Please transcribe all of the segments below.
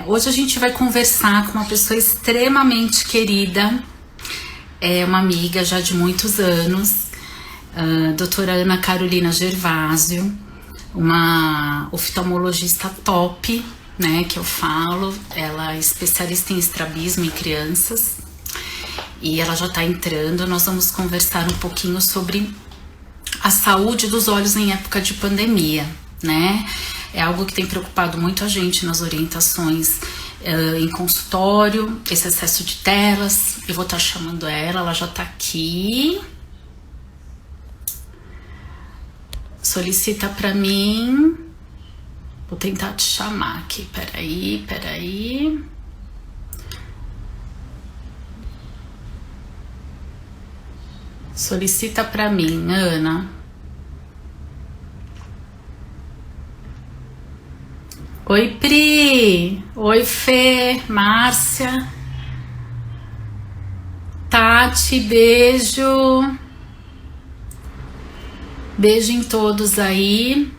Hoje a gente vai conversar com uma pessoa extremamente querida, uma amiga já de muitos anos, a doutora Ana Carolina Gervásio, uma oftalmologista top, né, que eu falo. Ela é especialista em estrabismo em crianças e ela já está entrando. Nós vamos conversar um pouquinho sobre a saúde dos olhos em época de pandemia, né? É algo que tem preocupado muito a gente nas orientações em consultório, esse excesso de telas. Eu vou estar chamando ela já está aqui. Solicita para mim. Vou tentar te chamar aqui, peraí. Solicita para mim, Ana. Oi, Pri. Oi, Fê, Márcia. Tati, beijo. Beijo em todos aí.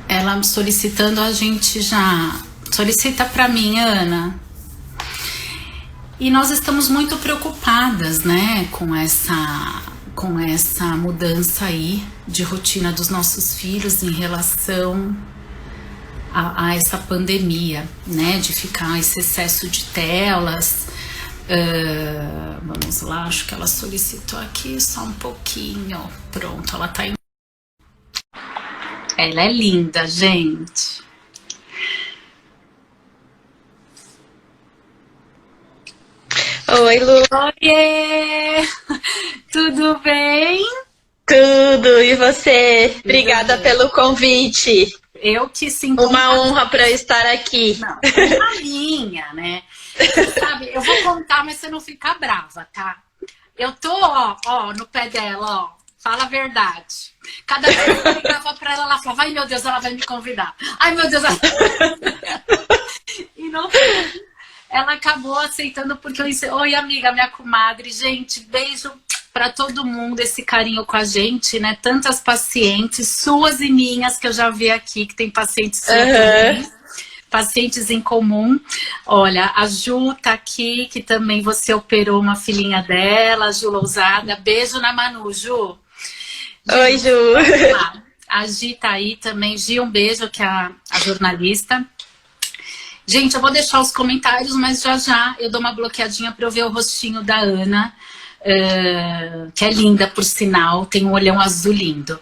Ela solicitando, a gente já solicita para mim, Ana. E nós estamos muito preocupadas, né, com essa mudança aí de rotina dos nossos filhos em relação a essa pandemia, né, de ficar esse excesso de telas. Vamos lá, acho que ela solicitou aqui só um pouquinho. Pronto, ela tá em... Ela é linda, gente. Oi, Lu. Oiê! Tudo bem? Tudo, e você? Obrigada pelo convite. Eu que sinto uma honra para eu estar aqui. Não, uma minha, né? Você sabe, eu vou contar, mas você não fica brava, tá? Eu tô, ó, no pé dela, ó. Fala a verdade. Cada vez que eu ligava pra ela, ela falava, ai meu Deus, ela vai me convidar. Ai meu Deus, ela... E não foi. Ela acabou aceitando porque eu disse, oi amiga, minha comadre, gente, beijo pra todo mundo, esse carinho com a gente, né? Tantas pacientes, suas e minhas, que eu já vi aqui, que tem pacientes suas também, pacientes em comum. Olha, a Ju tá aqui, que também você operou uma filhinha dela, a Ju Lousada. Beijo na Manu, Ju. Oi, Ju. A Gi tá aí também. Gi, um beijo, que é a jornalista. Gente, eu vou deixar os comentários, mas já eu dou uma bloqueadinha para eu ver o rostinho da Ana, que é linda, por sinal, tem um olhão azul lindo.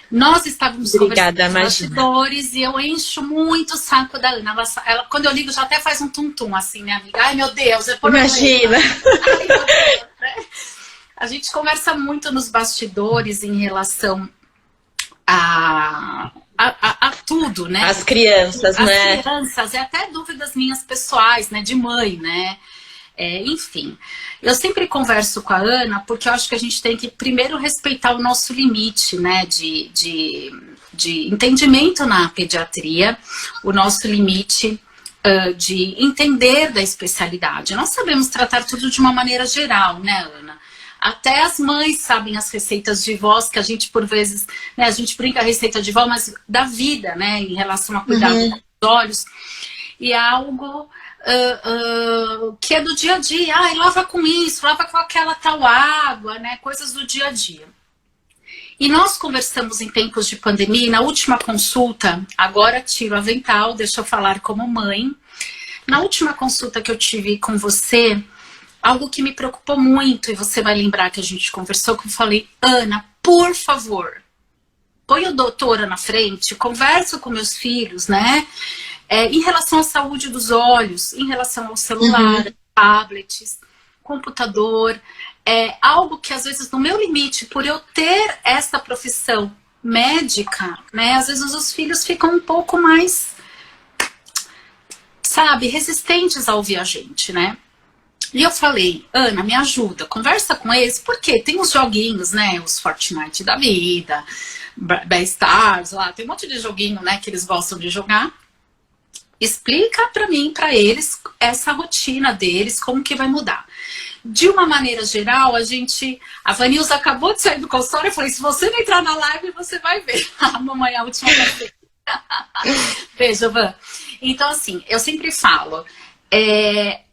Nós estávamos conversando com os bastidores e eu encho muito o saco da Ana. Ela, quando eu ligo, já até faz um tum-tum, assim, né, amiga? Ai, meu Deus, é por Imagina! Ai, meu Deus, né? A gente conversa muito nos bastidores em relação a tudo, né? As crianças, né? As crianças, e até dúvidas minhas pessoais, né? De mãe, né? Enfim, eu sempre converso com a Ana porque eu acho que a gente tem que primeiro respeitar o nosso limite, né? De entendimento na pediatria, o nosso limite de entender da especialidade. Nós sabemos tratar tudo de uma maneira geral, né, Ana? Até as mães sabem as receitas de vós, que a gente, por vezes, né, a gente brinca a receita de vó, mas da vida, né, em relação a cuidar dos olhos. E é algo que é do dia a dia. Ai, lava com isso, lava com aquela tal água, né, coisas do dia a dia. E nós conversamos em tempos de pandemia, e na última consulta, agora tiro o avental, deixa eu falar como mãe. Na última consulta que eu tive com você, algo que me preocupou muito, e você vai lembrar que a gente conversou, que eu falei, Ana, por favor, põe o doutora na frente, conversa com meus filhos, né? Em relação à saúde dos olhos, em relação ao celular, tablets, computador, algo que às vezes no meu limite, por eu ter essa profissão médica, né? Às vezes os filhos ficam um pouco mais, sabe, resistentes a ouvir a gente, né? E eu falei, Ana, me ajuda, conversa com eles, porque tem os joguinhos, né, os Fortnite da vida, Stars, lá, tem um monte de joguinho, né, que eles gostam de jogar. Explica pra mim, pra eles, essa rotina deles, como que vai mudar. de uma maneira geral, a Vanilza acabou de sair do consultório, eu falei, se você não entrar na live, você vai ver. A mamãe, a última vez. Beijo, Van. Então, assim, eu sempre falo,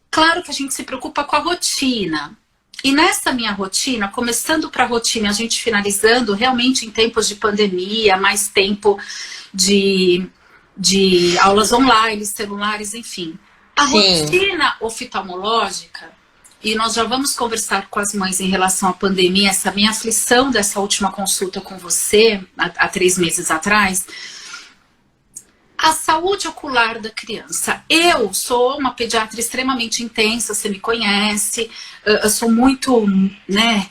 claro que a gente se preocupa com a rotina. E nessa minha rotina, começando para a rotina, a gente finalizando, realmente em tempos de pandemia, mais tempo de aulas online, celulares, enfim. A rotina oftalmológica, e nós já vamos conversar com as mães em relação à pandemia, essa minha aflição dessa última consulta com você, há 3 meses atrás, a saúde ocular da criança. Eu sou uma pediatra extremamente intensa, você me conhece, eu sou muito, né,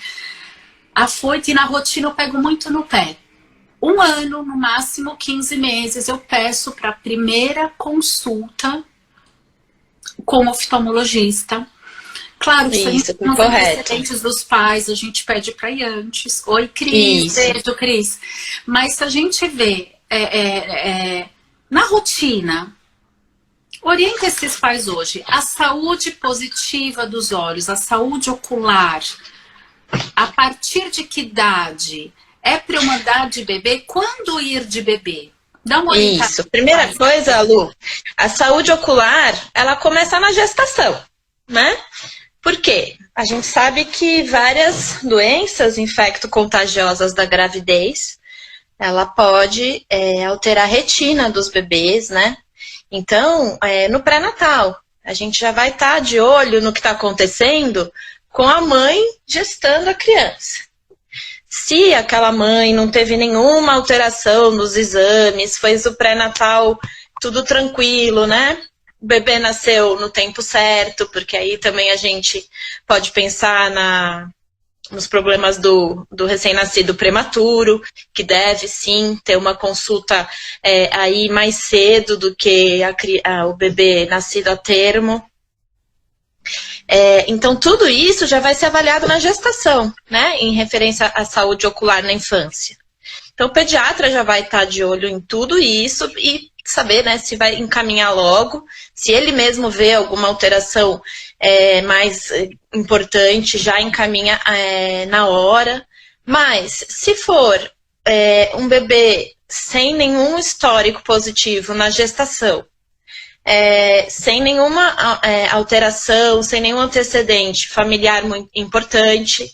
afoita, e na rotina eu pego muito no pé. 1 ano, no máximo 15 meses, eu peço para a primeira consulta com o oftalmologista. Claro, que isso, nos antecedentes dos pais, a gente pede para ir antes. Oi, Cris, beijo, Cris. Mas se a gente vê na rotina, orienta esses pais hoje. A saúde positiva dos olhos, a saúde ocular, a partir de que idade? É para eu mandar de bebê? Quando ir de bebê? Dá uma orientação. Isso, primeira coisa, Lu, a saúde ocular, ela começa na gestação, né? Por quê? A gente sabe que várias doenças infecto-contagiosas da gravidez, ela pode alterar a retina dos bebês, né? Então, no pré-natal, a gente já vai estar de olho no que está acontecendo com a mãe gestando a criança. Se aquela mãe não teve nenhuma alteração nos exames, fez o pré-natal tudo tranquilo, né? O bebê nasceu no tempo certo, porque aí também a gente pode pensar nos problemas do recém-nascido prematuro, que deve sim ter uma consulta aí mais cedo do que o bebê nascido a termo. Então, tudo isso já vai ser avaliado na gestação, né? Em referência à saúde ocular na infância. Então, o pediatra já vai estar de olho em tudo isso e saber, né, se vai encaminhar logo. Se ele mesmo vê alguma alteração mais importante, já encaminha na hora. Mas, se for um bebê sem nenhum histórico positivo na gestação, sem nenhuma alteração, sem nenhum antecedente familiar muito importante,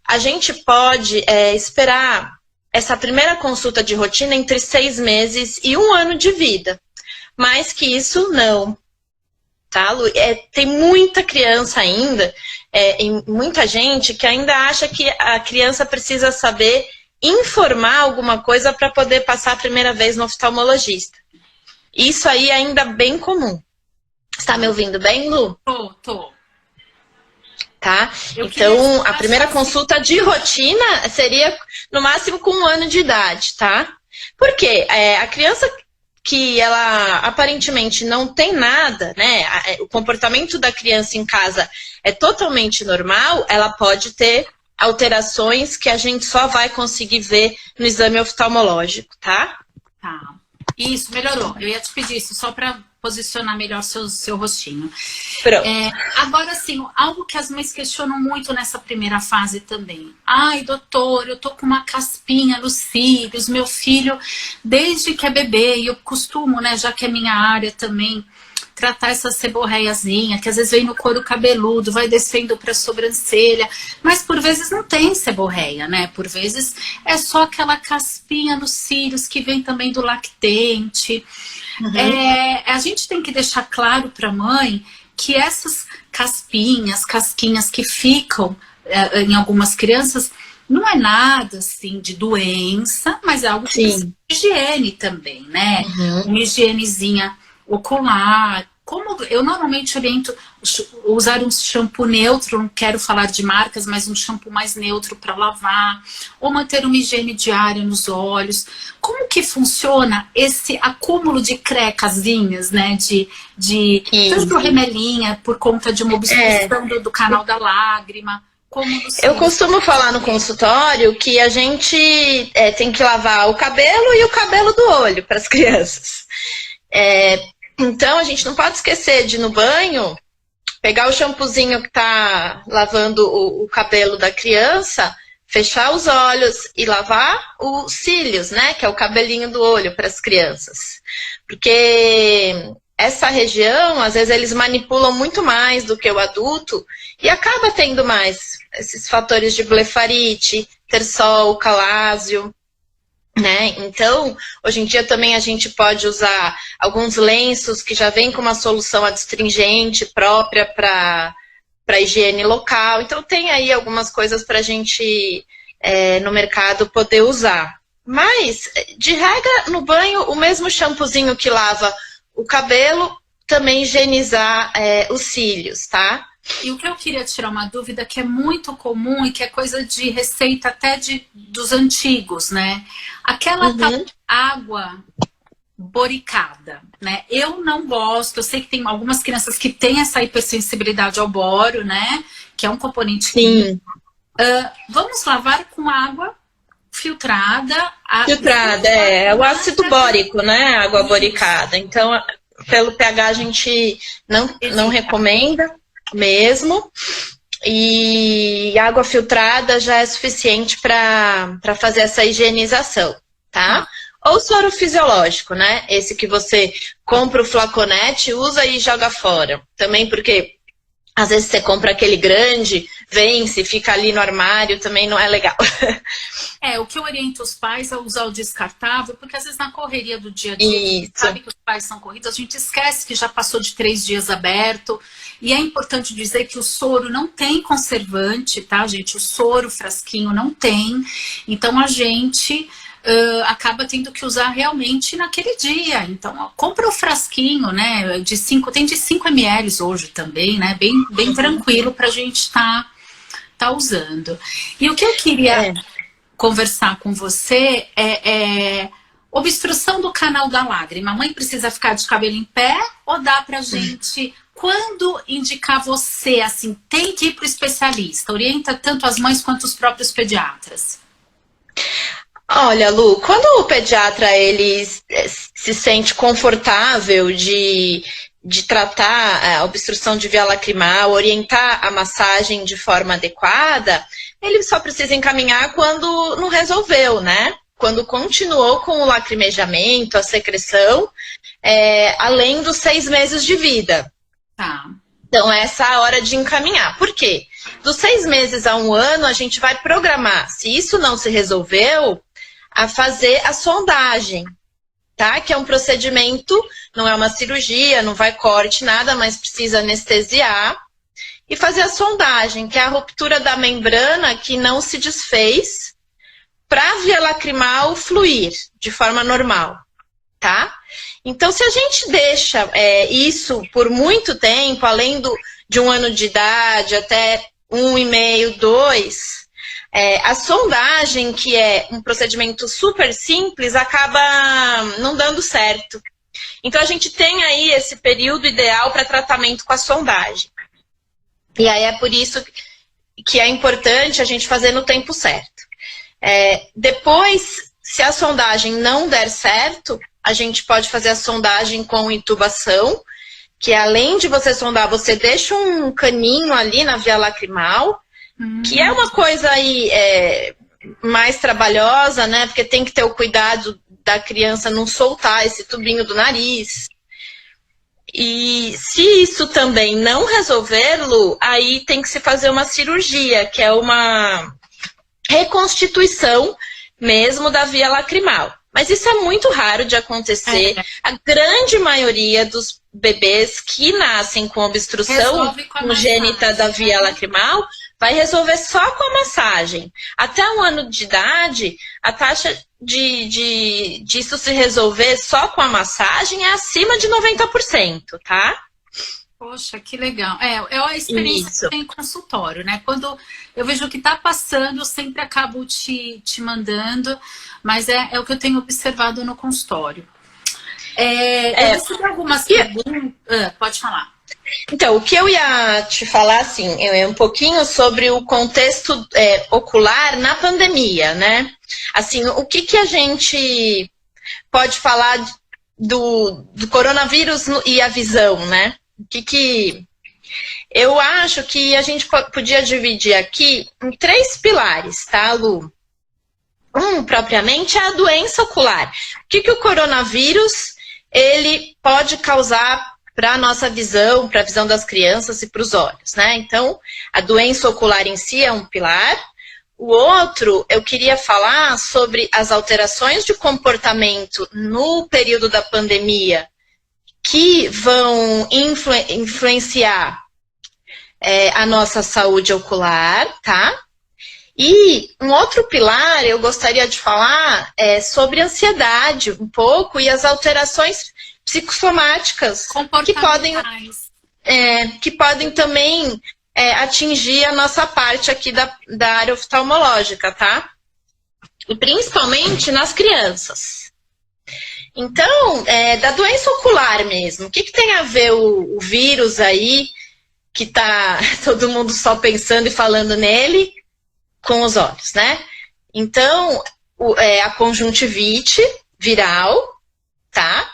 a gente pode esperar essa primeira consulta de rotina entre 6 meses e 1 ano de vida. Mais que isso, não. Tá, Lu? Tem muita criança ainda, e muita gente que ainda acha que a criança precisa saber informar alguma coisa para poder passar a primeira vez no oftalmologista. Isso aí é ainda bem comum. Você tá me ouvindo bem, Lu? Tô. Tá? Então, a primeira consulta de rotina seria no máximo com 1 ano de idade, tá? Por quê? A criança que ela aparentemente não tem nada, né? O comportamento da criança em casa é totalmente normal, ela pode ter alterações que a gente só vai conseguir ver no exame oftalmológico, tá? Tá. Isso, melhorou. Eu ia te pedir isso só para posicionar melhor seu rostinho. Pronto. Agora, assim, algo que as mães questionam muito nessa primeira fase também. Ai, doutor, eu tô com uma caspinha nos cílios, meu filho, desde que é bebê, e eu costumo, né, já que é minha área também, tratar essa seborreiazinha, que às vezes vem no couro cabeludo, vai descendo para a sobrancelha, mas por vezes não tem seborreia, né? Por vezes é só aquela caspinha nos cílios que vem também do lactente. Uhum. A gente tem que deixar claro para a mãe que essas casquinhas que ficam em algumas crianças, não é nada assim de doença, mas é algo que precisa de higiene também, né? Uhum. Uma higienezinha ocular. Como eu normalmente oriento usar um shampoo neutro, não quero falar de marcas, mas um shampoo mais neutro para lavar, ou manter uma higiene diária nos olhos. Como que funciona esse acúmulo de crecazinhas, né? De tanto remelinha por conta de uma obstrução do canal da lágrima. Eu costumo falar no consultório que a gente tem que lavar o cabelo e o cabelo do olho para as crianças. Então, a gente não pode esquecer de, no banho, pegar o shampoozinho que tá lavando o cabelo da criança, fechar os olhos e lavar os cílios, né? Que é o cabelinho do olho para as crianças. Porque essa região, às vezes, eles manipulam muito mais do que o adulto e acaba tendo mais esses fatores de blefarite, tersol, calásio, né? Então, hoje em dia também a gente pode usar alguns lenços que já vêm com uma solução adstringente própria para higiene local. Então, tem aí algumas coisas para a gente, no mercado, poder usar. Mas, de regra, no banho, o mesmo shampoozinho que lava o cabelo, também higienizar os cílios, tá? E o que eu queria tirar uma dúvida que é muito comum e que é coisa de receita até dos antigos, né? Aquela tal água boricada, né? Eu não gosto, eu sei que tem algumas crianças que têm essa hipersensibilidade ao boro, né? Que é um componente Sim. Vamos lavar com água filtrada. Filtrada, é o ácido bórico, né? Água boricada. Então, pelo pH a gente não recomenda mesmo. E água filtrada já é suficiente para fazer essa higienização, tá? Ou soro fisiológico, né? Esse que você compra o flaconete, usa e joga fora. Também porque às vezes você compra aquele grande, vence, fica ali no armário, também não é legal. O que eu oriento os pais a usar o descartável, porque às vezes na correria do dia a dia, a gente sabe que os pais são corridos, a gente esquece que já passou de 3 dias aberto. E é importante dizer que o soro não tem conservante, tá, gente? O soro, frasquinho, não tem. Então a gente acaba tendo que usar realmente naquele dia. Então, compra o frasquinho, né? Tem de 5 ml hoje também, né? Bem tranquilo pra gente tá usando. E o que eu queria conversar com você é obstrução do canal da lágrima. A mãe precisa ficar de cabelo em pé ou dá pra gente... Quando indicar você, assim, tem que ir para o especialista? Orienta tanto as mães quanto os próprios pediatras. Olha, Lu, quando o pediatra ele se sente confortável de tratar a obstrução de via lacrimal, orientar a massagem de forma adequada, ele só precisa encaminhar quando não resolveu, né? Quando continuou com o lacrimejamento, a secreção, além dos 6 meses de vida. Tá. Então, essa é a hora de encaminhar. Por quê? Dos 6 meses a 1 ano, a gente vai programar, se isso não se resolveu, a fazer a sondagem, tá? Que é um procedimento, não é uma cirurgia, não vai corte, nada, mas precisa anestesiar. E fazer a sondagem, que é a ruptura da membrana que não se desfez, para a via lacrimal fluir de forma normal, tá? Então, se a gente deixa isso por muito tempo, além de 1 ano de idade, até 1,5, 2, a sondagem, que é um procedimento super simples, acaba não dando certo. Então, a gente tem aí esse período ideal para tratamento com a sondagem. E aí é por isso que é importante a gente fazer no tempo certo. Depois, se a sondagem não der certo, a gente pode fazer a sondagem com intubação, que além de você sondar, você deixa um caninho ali na via lacrimal, que é uma coisa aí mais trabalhosa, né? Porque tem que ter o cuidado da criança não soltar esse tubinho do nariz. E se isso também não resolver, Lu, aí tem que se fazer uma cirurgia, que é uma reconstituição mesmo da via lacrimal. Mas isso é muito raro de acontecer. A grande maioria dos bebês que nascem com obstrução congênita da via lacrimal vai resolver só com a massagem. Até 1 ano de idade, a taxa disso se resolver só com a massagem é acima de 90%, tá? Poxa, que legal. É a experiência que tem em consultório, né? Quando eu vejo o que está passando, eu sempre acabo te mandando, mas é o que eu tenho observado no consultório. Eu recebi algumas perguntas. Pode falar. Então, o que eu ia te falar, assim, é um pouquinho sobre o contexto ocular na pandemia, né? Assim, o que a gente pode falar do coronavírus e a visão, né? O que Eu acho que a gente podia dividir aqui em 3 pilares, tá, Lu? Propriamente, é a doença ocular. O que o coronavírus ele pode causar para a nossa visão, para a visão das crianças e para os olhos, né? Então, a doença ocular em si é um pilar. O outro, eu queria falar sobre as alterações de comportamento no período da pandemia que vão influenciar a nossa saúde ocular, tá? E um outro pilar eu gostaria de falar sobre ansiedade um pouco e as alterações psicossomáticas que podem também atingir a nossa parte aqui da área oftalmológica, tá? E principalmente nas crianças. Então, da doença ocular mesmo, o que tem a ver o vírus aí, que tá todo mundo só pensando e falando nele, com os olhos, né? Então, a conjuntivite viral, tá?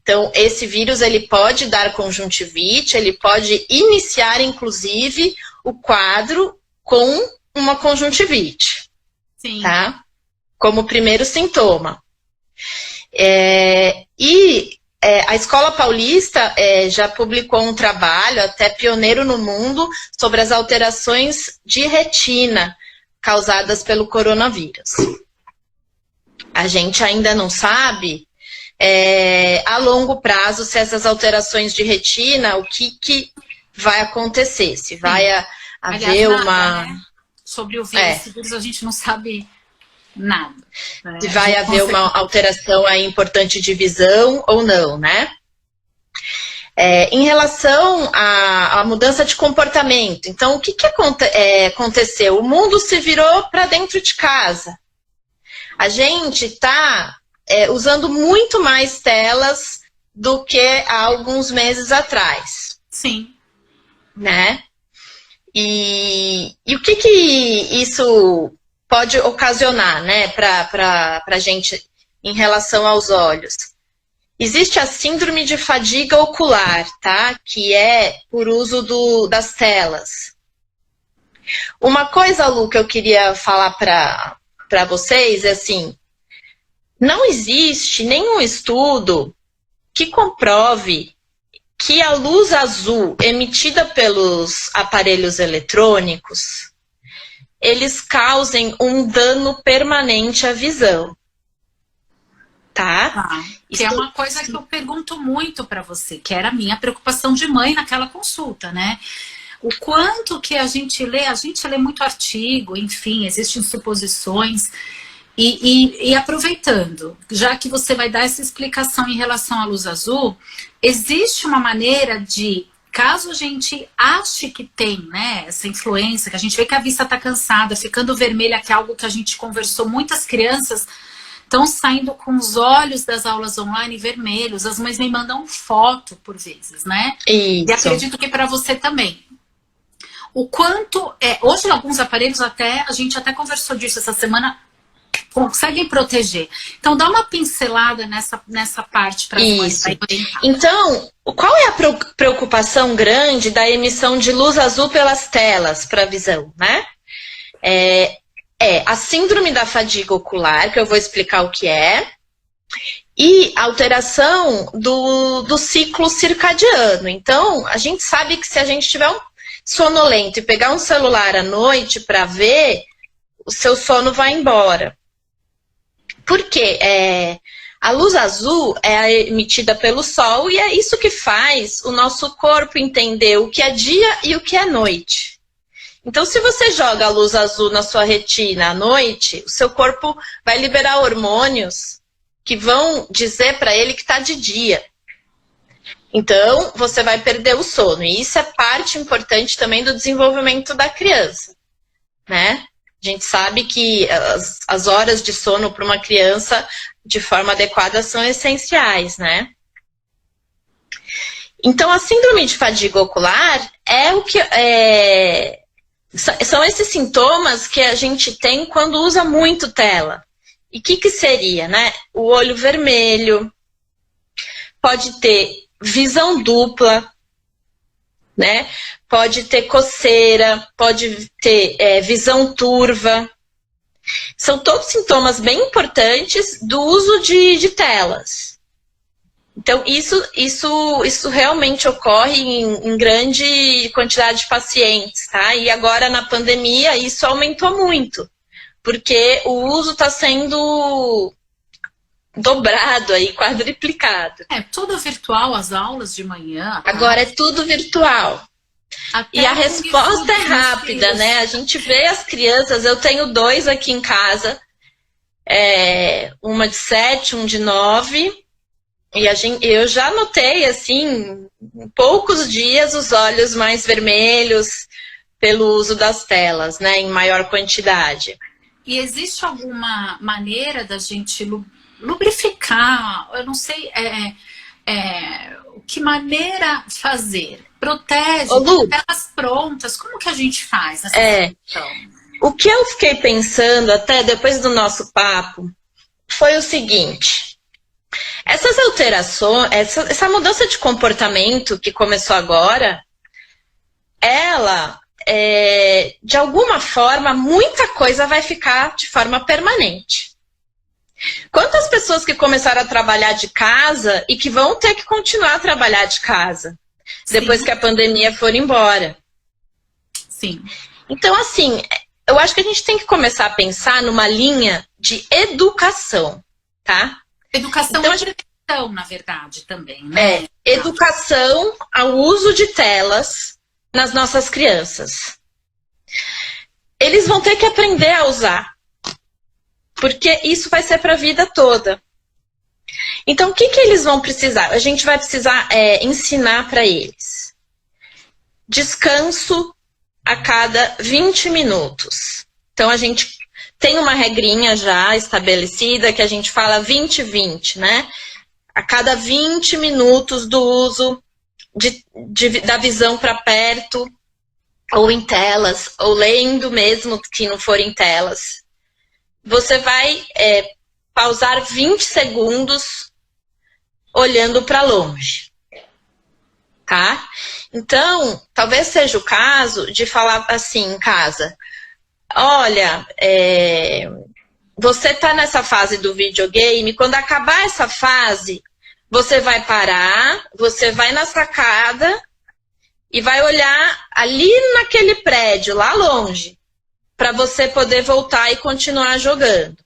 Então, esse vírus, ele pode dar conjuntivite, ele pode iniciar, inclusive, o quadro com uma conjuntivite. Sim. Tá? Como primeiro sintoma. A Escola Paulista já publicou um trabalho, até pioneiro no mundo, sobre as alterações de retina causadas pelo coronavírus. A gente ainda não sabe, a longo prazo, se essas alterações de retina, o que vai acontecer, se vai haver nada, né? Sobre o vírus, esse vírus a gente não sabe nada. Se vai haver uma alteração aí importante de visão ou não, né? Em relação à mudança de comportamento, então o que aconteceu? O mundo se virou para dentro de casa. A gente está usando muito mais telas do que há alguns meses atrás. Sim. Né? E o que isso pode ocasionar, né, para a gente em relação aos olhos? Existe a síndrome de fadiga ocular, tá? Que é por uso das telas. Uma coisa, Lu, que eu queria falar para vocês é assim, não existe nenhum estudo que comprove que a luz azul emitida pelos aparelhos eletrônicos, eles causem um dano permanente à visão. Tá? Que é uma coisa que eu pergunto muito para você, que era a minha preocupação de mãe naquela consulta, né? O quanto que a gente lê muito artigo, enfim, existem suposições. E aproveitando, já que você vai dar essa explicação em relação à luz azul, existe uma maneira de, caso a gente ache que tem, né, essa influência, que a gente vê que a vista está cansada, ficando vermelha, que é algo que a gente conversou, muitas crianças estão saindo com os olhos das aulas online vermelhos, as mães me mandam foto por vezes, né? Isso. E acredito que para você também. O quanto, hoje alguns aparelhos a gente até conversou disso essa semana, conseguem proteger. Então dá uma pincelada nessa parte para as mães. Então, qual é a preocupação grande da emissão de luz azul pelas telas para a visão, né? A síndrome da fadiga ocular, que eu vou explicar o que é, e alteração do ciclo circadiano. Então, a gente sabe que se a gente tiver um sonolento e pegar um celular à noite para ver, o seu sono vai embora. Por quê? A luz azul é emitida pelo sol e é isso que faz o nosso corpo entender o que é dia e o que é noite. Então, se você joga a luz azul na sua retina à noite, o seu corpo vai liberar hormônios que vão dizer para ele que está de dia. Então, você vai perder o sono. E isso é parte importante também do desenvolvimento da criança, né? A gente sabe que as horas de sono para uma criança, de forma adequada, são essenciais, né? Então, a síndrome de fadiga ocular são esses sintomas que a gente tem quando usa muito tela. E o que seria, né? O olho vermelho, pode ter visão dupla, né? Pode ter coceira, pode ter visão turva. São todos sintomas bem importantes do uso de telas. Então, isso realmente ocorre em grande quantidade de pacientes, tá? E agora, na pandemia, isso aumentou muito, porque o uso está sendo dobrado aí, quadriplicado. Tudo virtual, as aulas de manhã. Agora é tudo virtual. Até e a resposta é rápida, né? A gente vê as crianças, eu tenho 2 aqui em casa, uma de 7, um de 9, e eu já notei, assim, em poucos dias, os olhos mais vermelhos pelo uso das telas, né? Em maior quantidade. E existe alguma maneira da gente lubrificar? Eu não sei que maneira fazer. Protege, telas prontas. Como que a gente faz nessa situação? O que eu fiquei pensando, até depois do nosso papo, foi o seguinte. Essas alterações, essa mudança de comportamento que começou agora, ela, de alguma forma, muita coisa vai ficar de forma permanente. Quantas pessoas que começaram a trabalhar de casa e que vão ter que continuar a trabalhar de casa depois que a pandemia for embora? Sim. Então, assim, eu acho que a gente tem que começar a pensar numa linha de educação, tá? Educação então, é educação, na verdade, também, né? Educação ao uso de telas nas nossas crianças. Eles vão ter que aprender a usar, porque isso vai ser para a vida toda. Então, o que eles vão precisar? A gente vai precisar ensinar para eles. Descanso a cada 20 minutos. Então, a gente tem uma regrinha já estabelecida que a gente fala 20-20, né? A cada 20 minutos do uso da visão para perto, ou em telas, ou lendo mesmo que não for em telas. Você vai pausar 20 segundos olhando para longe, tá? Então, talvez seja o caso de falar assim em casa: olha, você tá nessa fase do videogame, quando acabar essa fase, você vai parar, você vai na sacada e vai olhar ali naquele prédio, lá longe, para você poder voltar e continuar jogando.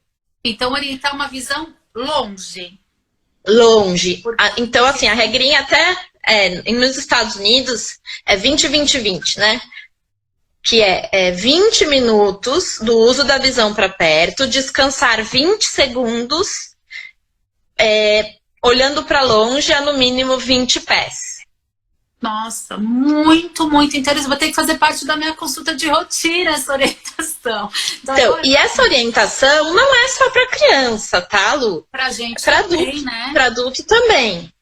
Então, orientar uma visão longe. Longe. Então, assim, a regrinha até nos Estados Unidos é 20-20-20, né? Que é 20 minutos do uso da visão para perto, descansar 20 segundos, olhando para longe a no mínimo 20 pés. Nossa, muito, muito interessante. Vou ter que fazer parte da minha consulta de rotina essa orientação. Então, e essa orientação não é só para criança, tá, Lu? Pra gente pra também, adulto, né? Para adulto também.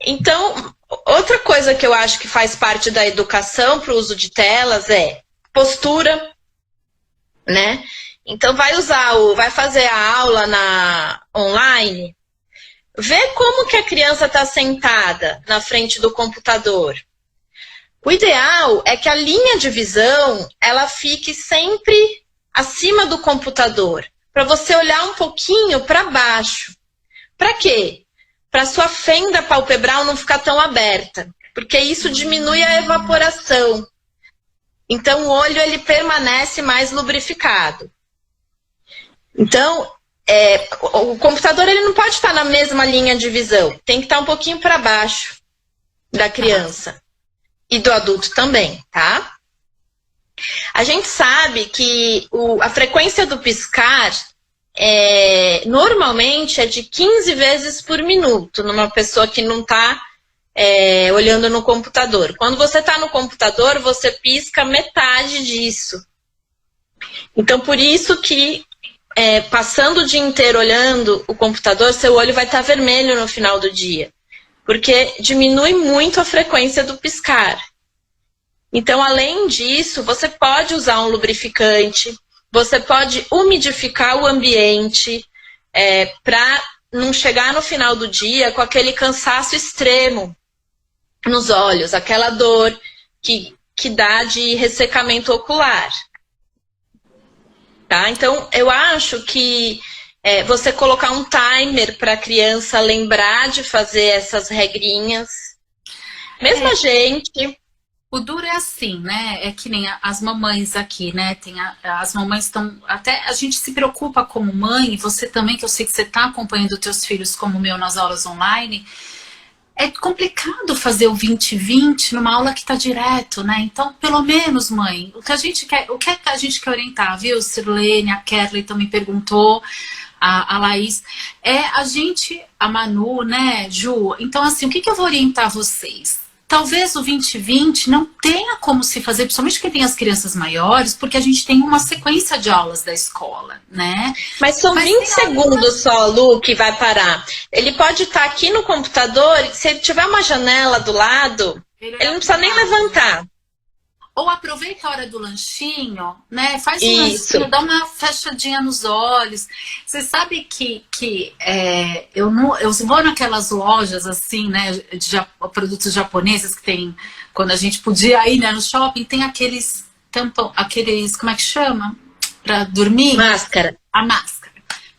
Então, outra coisa que eu acho que faz parte da educação para o uso de telas é postura, né? Então, vai fazer a aula online, vê como que a criança está sentada na frente do computador. O ideal é que a linha de visão ela fique sempre acima do computador, para você olhar um pouquinho para baixo. Para quê? Para sua fenda palpebral não ficar tão aberta, porque isso diminui a evaporação. Então, o olho ele permanece mais lubrificado. Então, o computador ele não pode estar na mesma linha de visão. Tem que estar um pouquinho para baixo da criança. E do adulto também, tá? A gente sabe que a frequência do piscar normalmente é de 15 vezes por minuto numa pessoa que não está olhando no computador. Quando você está no computador, você pisca metade disso. Então, por isso que passando o dia inteiro olhando o computador, seu olho vai estar vermelho no final do dia. Porque diminui muito a frequência do piscar. Então, além disso, você pode usar um lubrificante, você pode umidificar o ambiente para não chegar no final do dia com aquele cansaço extremo. nos olhos, aquela dor que dá de ressecamento ocular. Tá? Então, eu acho que você colocar um timer para a criança lembrar de fazer essas regrinhas. Mesmo a gente. O duro é assim, né? É que nem as mamães aqui, né? As mamães estão. Até a gente se preocupa como mãe, e você também, que eu sei que você está acompanhando os teus filhos como o meu nas aulas online. É complicado fazer o 20-20 numa aula que está direto, né? Então, pelo menos, mãe, o que a gente quer orientar, viu? Sirlene, a Kerley também perguntou, a Laís, a Manu, né, Ju? Então, assim, o que eu vou orientar vocês? Talvez o 20-20 não tenha como se fazer, principalmente quem tem as crianças maiores, porque a gente tem uma sequência de aulas da escola, né? Mas são 20 segundos só, Lu, que vai parar. Ele pode estar aqui no computador, se ele tiver uma janela do lado, ele não precisa nem levantar. Ou aproveita a hora do lanchinho, né? Faz um lanchinho, dá uma fechadinha nos olhos. Você sabe que eu vou naquelas lojas assim, né? De produtos japoneses que tem, quando a gente podia ir, né, no shopping, tem aqueles como é que chama? Pra dormir? Máscara. A máscara.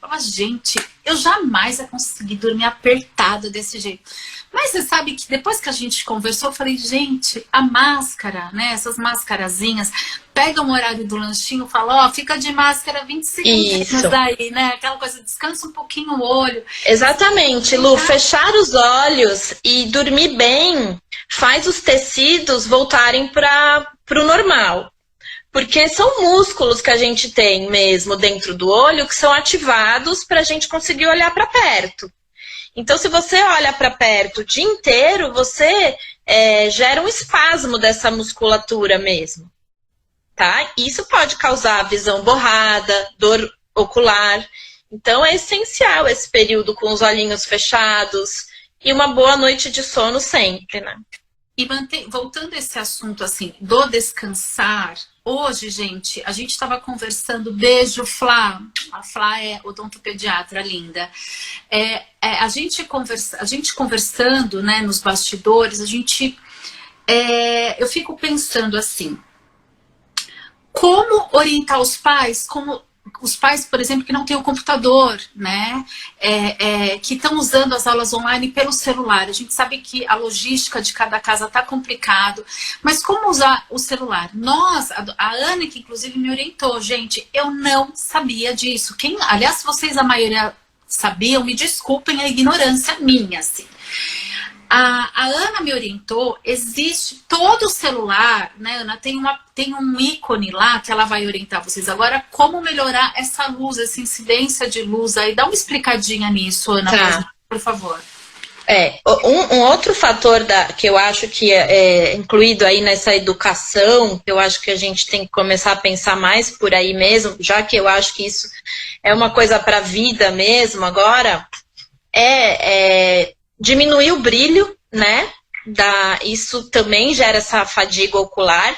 Mas, gente, eu jamais ia conseguir dormir apertada desse jeito. Mas você sabe que depois que a gente conversou, eu falei, gente, a máscara, né? Essas mascarazinhas, pega um horário do lanchinho, fala, fica de máscara 20 segundos aí, né? Aquela coisa, descansa um pouquinho o olho. Exatamente, Lu, fechar os olhos e dormir bem faz os tecidos voltarem para o normal. Porque são músculos que a gente tem mesmo dentro do olho que são ativados para a gente conseguir olhar para perto. Então, se você olha para perto o dia inteiro, você gera um espasmo dessa musculatura mesmo, tá? Isso pode causar visão borrada, dor ocular. Então, é essencial esse período com os olhinhos fechados e uma boa noite de sono sempre, né? E voltando a esse assunto, assim, do descansar, hoje, gente, a gente estava conversando, beijo, Flá. A Flá é odontopediatra linda. A gente conversando, né, nos bastidores, eu fico pensando assim, como orientar os pais, por exemplo, que não têm o computador, né? Que estão usando as aulas online pelo celular. A gente sabe que a logística de cada casa está complicado, mas como usar o celular? A Ana, que inclusive me orientou, gente, eu não sabia disso. Aliás, se vocês, a maioria, sabiam, me desculpem a ignorância minha, assim. A Ana me orientou, existe todo o celular, né, Ana? Tem um ícone lá que ela vai orientar vocês agora como melhorar essa luz, essa incidência de luz aí. Dá uma explicadinha nisso, Ana, por favor. Um outro fator que eu acho que é incluído aí nessa educação, que eu acho que a gente tem que começar a pensar mais por aí mesmo, já que eu acho que isso é uma coisa para a vida mesmo agora, diminuir o brilho, né? Isso também gera essa fadiga ocular.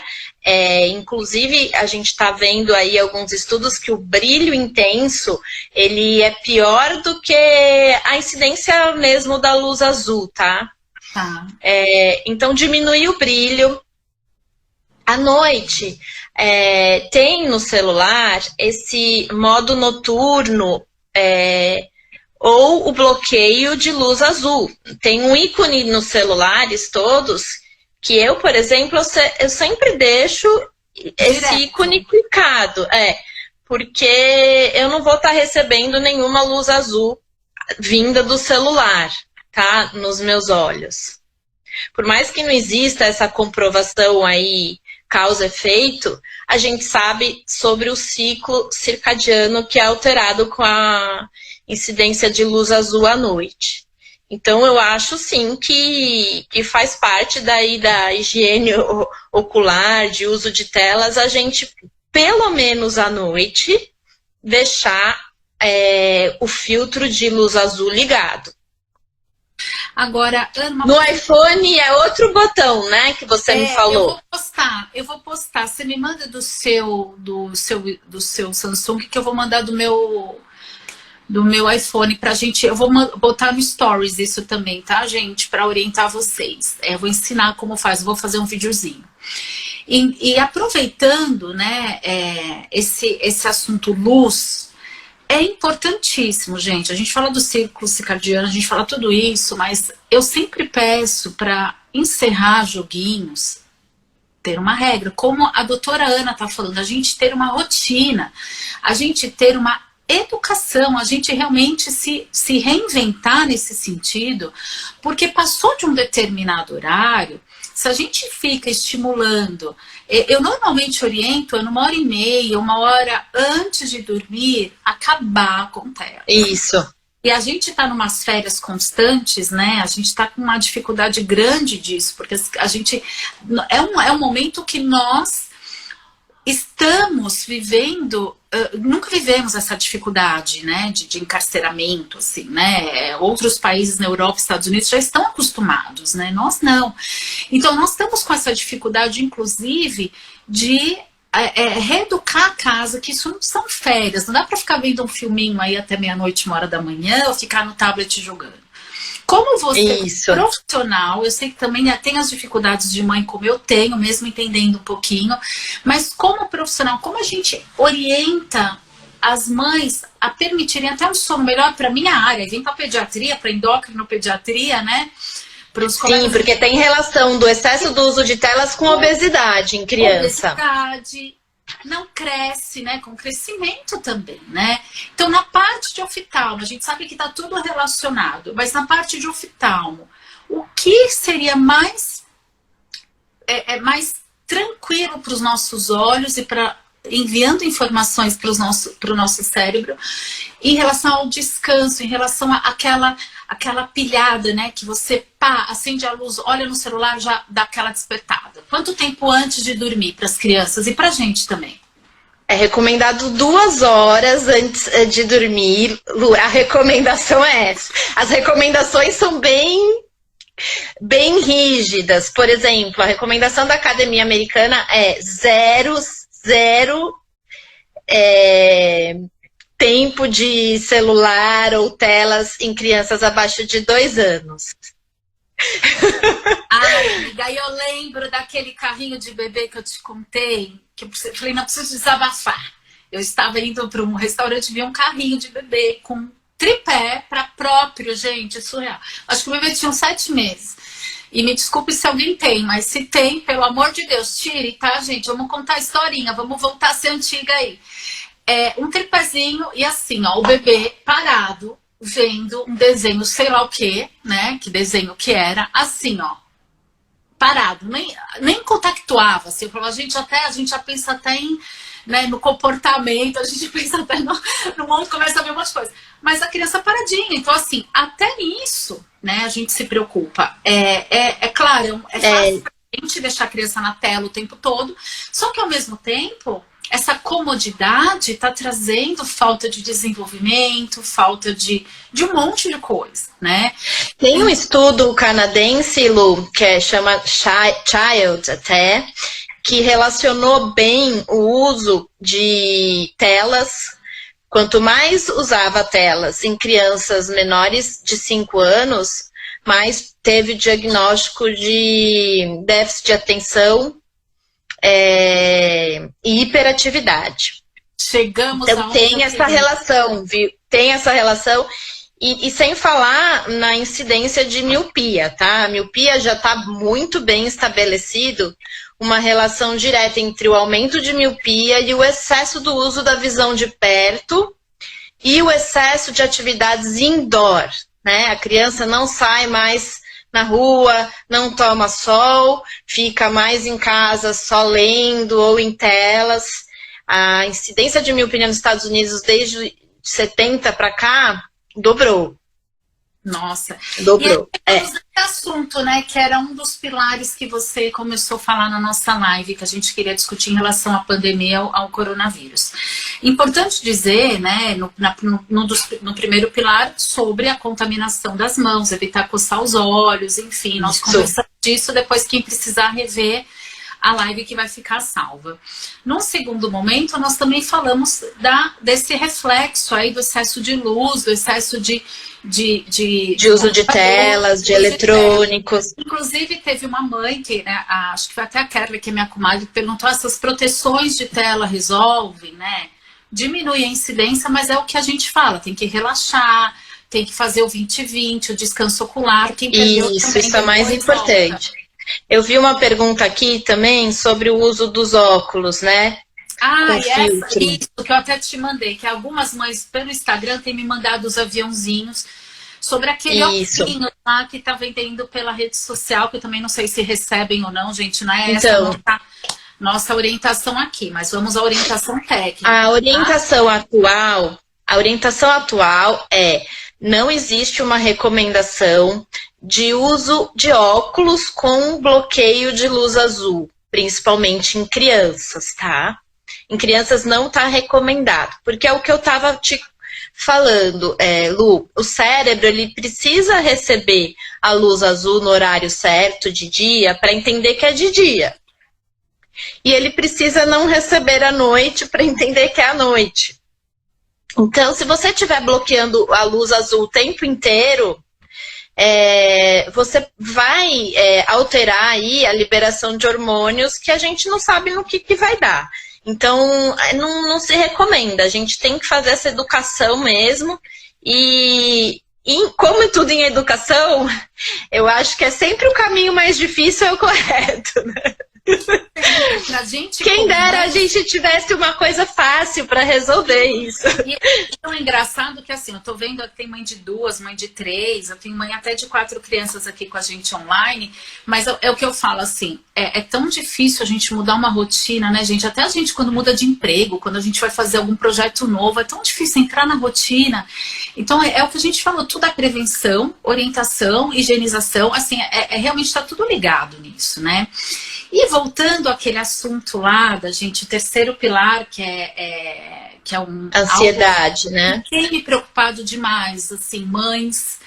Inclusive, a gente está vendo aí alguns estudos que o brilho intenso, ele é pior do que a incidência mesmo da luz azul, tá? Então, diminuir o brilho. À noite, tem no celular esse modo noturno, ou o bloqueio de luz azul. Tem um ícone nos celulares todos, que eu, por exemplo, eu sempre deixo esse ícone clicado. Porque eu não vou estar recebendo nenhuma luz azul vinda do celular, tá? Nos meus olhos. Por mais que não exista essa comprovação aí, causa-efeito, a gente sabe sobre o ciclo circadiano que é alterado com a incidência de luz azul à noite. Então, eu acho sim que faz parte daí da higiene ocular, de uso de telas, a gente, pelo menos à noite, deixar o filtro de luz azul ligado. Agora, Ana, no iPhone é outro botão, né, que você me falou. Eu vou postar. Você me manda do seu Samsung, que eu vou mandar do meu do meu iPhone pra gente. Eu vou botar no Stories isso também, tá, gente? Pra orientar vocês. Eu vou ensinar como faz, vou fazer um videozinho. E aproveitando, né, esse assunto luz, é importantíssimo, gente. A gente fala do círculo circadiano, a gente fala tudo isso, mas eu sempre peço para encerrar joguinhos, ter uma regra, como a doutora Ana tá falando, a gente ter uma rotina, a gente ter uma educação, a gente realmente se reinventar nesse sentido, porque passou de um determinado horário. Se a gente fica estimulando, eu normalmente oriento uma hora e meia, uma hora antes de dormir, acabar com tela. Isso. E a gente está numas férias constantes, né? A gente está com uma dificuldade grande disso, porque a gente é um momento que nós estamos vivendo, nunca vivemos essa dificuldade, né, de encarceramento, assim, né, outros países na Europa, Estados Unidos já estão acostumados, né, nós não. Então nós estamos com essa dificuldade, inclusive, de reeducar a casa, que isso não são férias, não dá para ficar vendo um filminho aí até meia-noite, 1h ou ficar no tablet jogando. Como você é profissional, eu sei que também tem as dificuldades de mãe, como eu tenho, mesmo entendendo um pouquinho, mas como profissional, como a gente orienta as mães a permitirem até um sono melhor para minha área, vem para pediatria, para endocrinopediatria, né? Sim, porque tem relação do excesso do uso de telas com obesidade em criança. Obesidade, não cresce, né, com crescimento também, né? Então, na parte de oftalmo, a gente sabe que está tudo relacionado, mas na parte de oftalmo, o que seria mais tranquilo para os nossos olhos e para enviando informações para o nosso cérebro em relação ao descanso, em relação àquela pilhada, né, que você acende a luz, olha no celular, já dá aquela despertada. Quanto tempo antes de dormir para as crianças e para a gente também? É recomendado 2 horas antes de dormir. Lu, a recomendação é essa. As recomendações são bem rígidas. Por exemplo, a recomendação da Academia Americana é zero tempo de celular ou telas em crianças abaixo de 2 anos. Ai, amiga, aí eu lembro daquele carrinho de bebê que eu te contei, que eu falei, não preciso desabafar. Eu estava indo para um restaurante e vi um carrinho de bebê com tripé para próprio, gente, surreal. Acho que o bebê tinha uns 7 meses. E me desculpe se alguém tem, mas se tem, pelo amor de Deus, tire, tá, gente? Vamos contar a historinha, vamos voltar a ser antiga aí. Um tripézinho e assim, ó, o bebê parado, vendo um desenho, sei lá o que, né? Que desenho que era, assim, ó, parado, nem contactuava, assim, eu falava, a gente já pensa até em, né, no comportamento, a gente pensa até no mundo, começa a ver umas coisas. Mas a criança paradinha, então assim, até nisso, né, a gente se preocupa. É claro, é fácil pra gente deixar a criança na tela o tempo todo, só que ao mesmo tempo, essa comodidade está trazendo falta de desenvolvimento, falta de um monte de coisa, né? Tem um estudo canadense, Lu, que chama Child até, que relacionou bem o uso de telas. Quanto mais usava telas em crianças menores de 5 anos, mais teve diagnóstico de déficit de atenção e hiperatividade. Chegamos então tem essa relação, viu? Tem essa relação e sem falar na incidência de miopia, tá? A miopia já está muito bem estabelecido uma relação direta entre o aumento de miopia e o excesso do uso da visão de perto e o excesso de atividades indoor, né? A criança não sai mais na rua, não toma sol, fica mais em casa só lendo ou em telas. A incidência de miopia nos Estados Unidos desde 70 para cá dobrou. Nossa. Dobrou. E aí, esse assunto, né, que era um dos pilares que você começou a falar na nossa live, que a gente queria discutir em relação à pandemia, ao coronavírus. Importante dizer, né, no primeiro pilar, sobre a contaminação das mãos, evitar coçar os olhos, enfim, nós conversamos disso, depois quem precisar rever a live que vai ficar salva. Num segundo momento, nós também falamos desse reflexo aí do excesso de luz, do excesso de uso de telas, de eletrônicos. Inclusive, teve uma mãe que, né, acho que foi até a Kerly, que é minha comadre, que perguntou: essas proteções de tela resolvem, né? Diminui a incidência, mas é o que a gente fala, tem que relaxar, tem que fazer o 20-20, o descanso ocular. Quem isso é mais importante. Eu vi uma pergunta aqui também sobre o uso dos óculos, né? Isso que eu até te mandei, que algumas mães pelo Instagram têm me mandado os aviãozinhos sobre aquele óculos lá que tá vendendo pela rede social, que eu também não sei se recebem ou não, gente, não é essa nossa orientação aqui, mas vamos à orientação técnica. A orientação atual é: não existe uma recomendação de uso de óculos com bloqueio de luz azul, principalmente em crianças, tá? Em crianças não está recomendado, porque é o que eu estava te falando, Lu, o cérebro ele precisa receber a luz azul no horário certo de dia para entender que é de dia. E ele precisa não receber à noite para entender que é à noite. Então, se você estiver bloqueando a luz azul o tempo inteiro, você vai alterar aí a liberação de hormônios que a gente não sabe no que vai dar. Então, não se recomenda. A gente tem que fazer essa educação mesmo. E como é tudo em educação, eu acho que é sempre o caminho mais difícil é o correto, né? Quem dera a gente tivesse uma coisa fácil para resolver isso. E é tão engraçado que assim, eu tô vendo que tem mãe de 2, mãe de 3, eu tenho mãe até de 4 crianças aqui com a gente online, mas é o que eu falo assim, é tão difícil a gente mudar uma rotina, né, gente? Até a gente quando muda de emprego, quando a gente vai fazer algum projeto novo, é tão difícil entrar na rotina. Então é o que a gente falou, tudo é prevenção, orientação, higienização, assim, realmente tá tudo ligado nisso, né? E voltando àquele assunto lá da gente, o terceiro pilar, que é ansiedade, né? Tem me preocupado demais, assim, mães,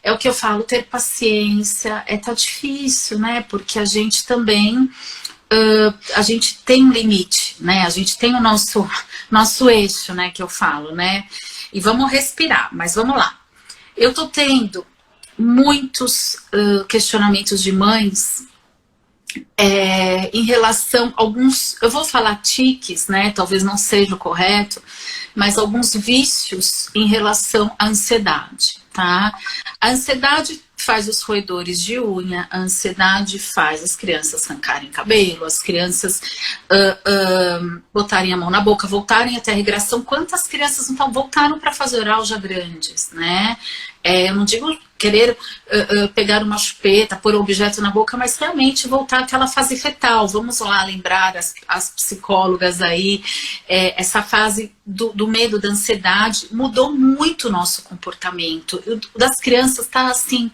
é o que eu falo, ter paciência, tá difícil, né? Porque a gente também, a gente tem um limite, né? A gente tem o nosso eixo, né? Que eu falo, né? E vamos respirar, mas vamos lá. Eu tô tendo muitos questionamentos de mães em relação a alguns, eu vou falar tiques, né? Talvez não seja o correto, mas alguns vícios em relação à ansiedade, tá? A ansiedade faz os roedores de unha, a ansiedade faz as crianças arrancarem cabelo, as crianças botarem a mão na boca, voltarem até a regressão. Quantas crianças então voltaram para fazer oral já grandes, né? Eu não digo querer pegar uma chupeta, pôr o objeto na boca, mas realmente voltar àquela fase fetal. Vamos lá lembrar as psicólogas aí, essa fase do medo, da ansiedade, mudou muito o nosso comportamento. O das crianças tá assim,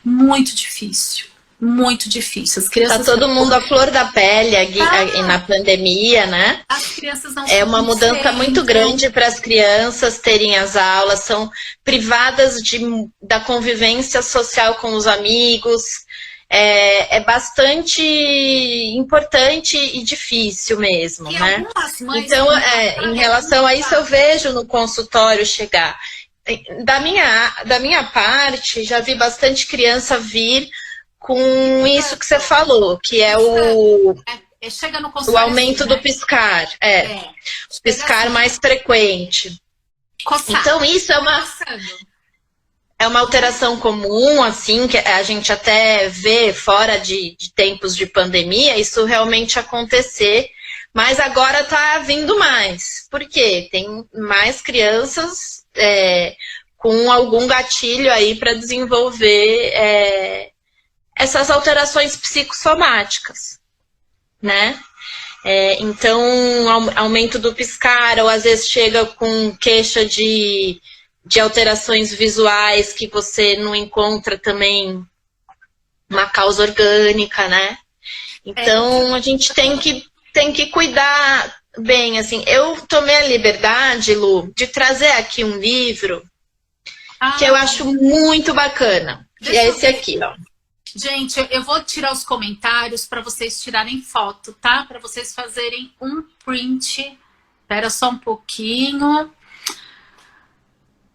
muito difícil. Muito difícil. As crianças tá todo mundo à flor da pele na pandemia, né? As crianças não É uma mudança muito grande para as crianças terem as aulas, são privadas da convivência social com os amigos. É bastante importante e difícil mesmo, né? Então, em relação a isso, eu vejo no consultório chegar. Da minha parte, já vi bastante criança vir com isso que você falou, que é chega no o aumento do piscar. O piscar mais frequente. Então, isso é uma alteração comum, assim, que a gente até vê fora de tempos de pandemia, isso realmente acontecer, mas agora tá vindo mais. Por quê? Tem mais crianças com algum gatilho aí para desenvolver essas alterações psicossomáticas, né? Então, aumento do piscar, ou às vezes chega com queixa de alterações visuais que você não encontra também uma causa orgânica, né? Então, a gente tem que cuidar bem, assim. Eu tomei a liberdade, Lu, de trazer aqui um livro que eu acho muito bacana, que é esse aqui, ó. Gente, eu vou tirar os comentários para vocês tirarem foto, tá? Para vocês fazerem um print. Espera só um pouquinho.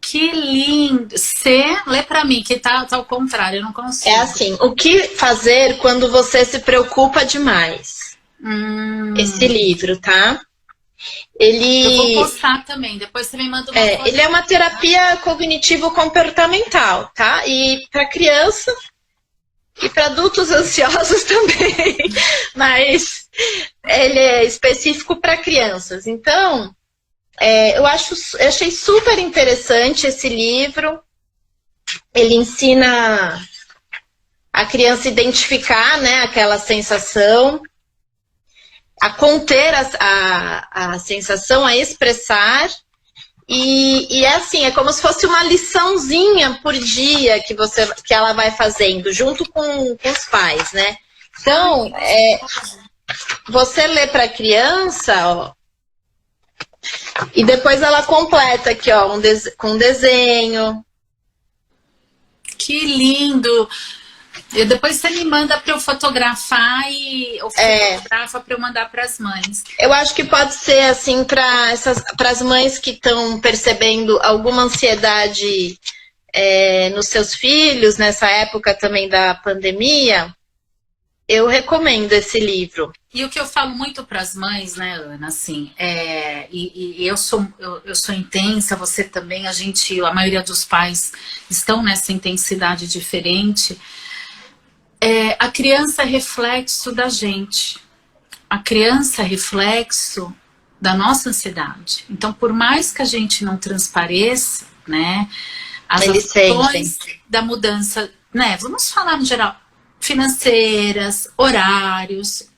Que lindo! Lê para mim, que tá ao contrário, eu não consigo. É assim, o que fazer quando você se preocupa demais? Esse livro, tá? Eu vou postar também, depois você me manda uma foto. Ele é uma terapia cognitivo-comportamental, tá? E para criança e para adultos ansiosos também, mas ele é específico para crianças. Então, eu achei super interessante esse livro. Ele ensina a criança a identificar, né, aquela sensação, a conter a sensação, a expressar. E é assim, é como se fosse uma liçãozinha por dia que ela vai fazendo, junto com os pais, né? Então, você lê para a criança, ó, e depois ela completa aqui, ó, com desenho. Que lindo! E depois você me manda para eu fotografar ou fotografa para eu mandar para as mães. Eu acho que pode ser assim para as mães que estão percebendo alguma ansiedade nos seus filhos nessa época também da pandemia. Eu recomendo esse livro. E o que eu falo muito para as mães, né, Ana, assim, eu sou intensa, você também, a maioria dos pais estão nessa intensidade diferente. A criança é reflexo da gente. A criança é reflexo da nossa ansiedade. Então, por mais que a gente não transpareça, né, as ações da mudança, né, vamos falar no geral, financeiras, horários,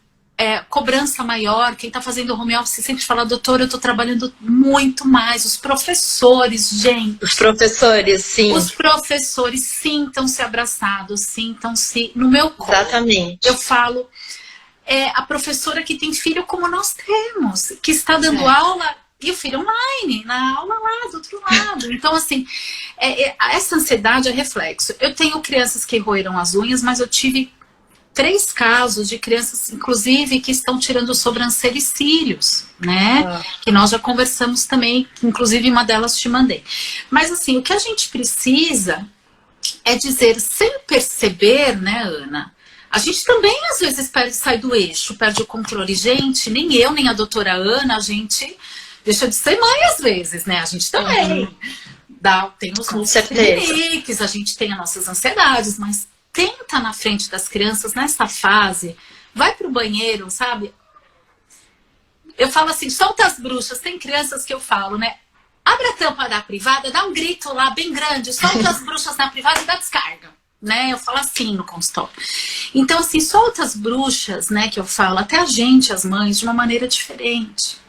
cobrança maior. Quem está fazendo home office sempre fala, doutora, eu estou trabalhando muito mais. Os professores, gente. Os professores, sim. Os professores sintam-se abraçados, sintam-se no meu colo. Exatamente. Eu falo, a professora que tem filho como nós temos, que está dando aula, e o filho online, na aula lá, do outro lado. Então, assim, essa ansiedade é reflexo. Eu tenho crianças que roeram as unhas, mas eu tive 3 casos de crianças, inclusive, que estão tirando sobrancelha e cílios, né? Que nós já conversamos também, inclusive uma delas te mandei. Mas assim, o que a gente precisa é dizer, sem perceber, né, Ana? A gente também, às vezes, sai do eixo, perde o controle. Gente, nem eu, nem a doutora Ana, a gente deixa de ser mãe às vezes, né? A gente também tem os nossos limites, a gente tem as nossas ansiedades, mas tenta na frente das crianças nessa fase, vai pro banheiro, sabe? Eu falo assim, solta as bruxas. Tem crianças que eu falo, né? Abre a tampa da privada, dá um grito lá bem grande, solta as bruxas na privada e dá descarga, né? Eu falo assim no consultório. Então, assim, solta as bruxas, né? Que eu falo, até a gente, as mães, de uma maneira diferente.